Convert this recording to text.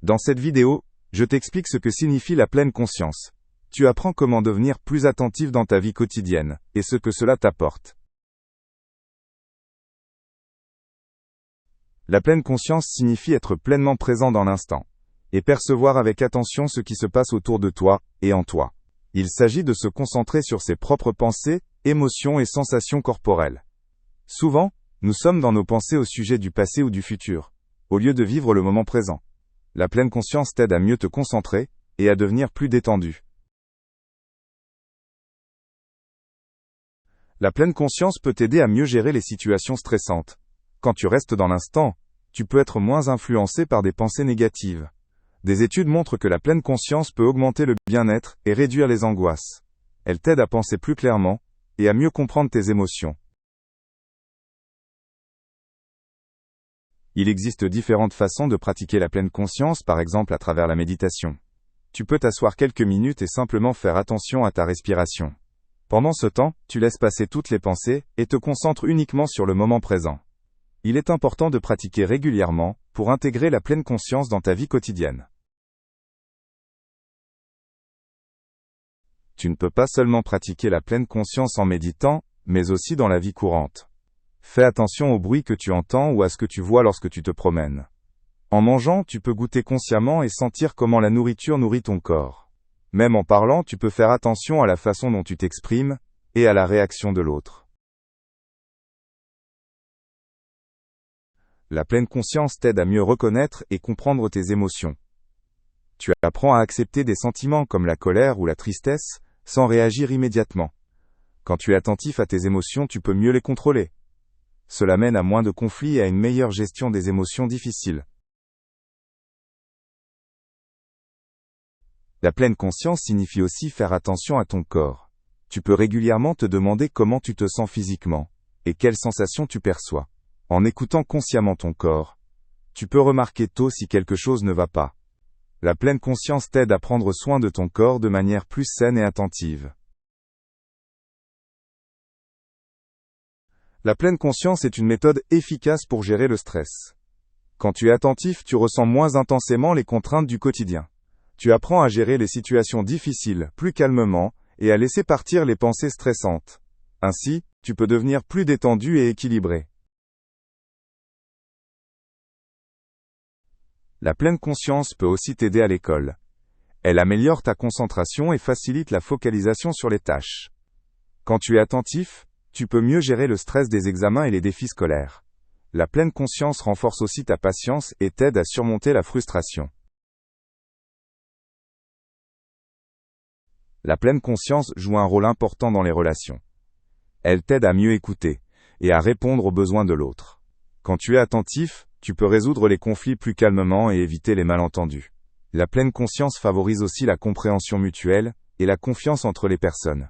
Dans cette vidéo, je t'explique ce que signifie la pleine conscience. Tu apprends comment devenir plus attentif dans ta vie quotidienne, et ce que cela t'apporte. La pleine conscience signifie être pleinement présent dans l'instant, et percevoir avec attention ce qui se passe autour de toi et en toi. Il s'agit de se concentrer sur ses propres pensées, émotions et sensations corporelles. Souvent, nous sommes dans nos pensées au sujet du passé ou du futur, au lieu de vivre le moment présent. La pleine conscience t'aide à mieux te concentrer et à devenir plus détendu. La pleine conscience peut t'aider à mieux gérer les situations stressantes. Quand tu restes dans l'instant, tu peux être moins influencé par des pensées négatives. Des études montrent que la pleine conscience peut augmenter le bien-être et réduire les angoisses. Elle t'aide à penser plus clairement et à mieux comprendre tes émotions. Il existe différentes façons de pratiquer la pleine conscience, par exemple à travers la méditation. Tu peux t'asseoir quelques minutes et simplement faire attention à ta respiration. Pendant ce temps, tu laisses passer toutes les pensées et te concentres uniquement sur le moment présent. Il est important de pratiquer régulièrement pour intégrer la pleine conscience dans ta vie quotidienne. Tu ne peux pas seulement pratiquer la pleine conscience en méditant, mais aussi dans la vie courante. Fais attention au bruit que tu entends ou à ce que tu vois lorsque tu te promènes. En mangeant, tu peux goûter consciemment et sentir comment la nourriture nourrit ton corps. Même en parlant, tu peux faire attention à la façon dont tu t'exprimes et à la réaction de l'autre. La pleine conscience t'aide à mieux reconnaître et comprendre tes émotions. Tu apprends à accepter des sentiments comme la colère ou la tristesse, sans réagir immédiatement. Quand tu es attentif à tes émotions, tu peux mieux les contrôler. Cela mène à moins de conflits et à une meilleure gestion des émotions difficiles. La pleine conscience signifie aussi faire attention à ton corps. Tu peux régulièrement te demander comment tu te sens physiquement, et quelles sensations tu perçois. En écoutant consciemment ton corps, tu peux remarquer tôt si quelque chose ne va pas. La pleine conscience t'aide à prendre soin de ton corps de manière plus saine et attentive. La pleine conscience est une méthode efficace pour gérer le stress. Quand tu es attentif, tu ressens moins intensément les contraintes du quotidien. Tu apprends à gérer les situations difficiles plus calmement et à laisser partir les pensées stressantes. Ainsi, tu peux devenir plus détendu et équilibré. La pleine conscience peut aussi t'aider à l'école. Elle améliore ta concentration et facilite la focalisation sur les tâches. Quand tu es attentif, tu peux mieux gérer le stress des examens et les défis scolaires. La pleine conscience renforce aussi ta patience et t'aide à surmonter la frustration. La pleine conscience joue un rôle important dans les relations. Elle t'aide à mieux écouter et à répondre aux besoins de l'autre. Quand tu es attentif, tu peux résoudre les conflits plus calmement et éviter les malentendus. La pleine conscience favorise aussi la compréhension mutuelle et la confiance entre les personnes.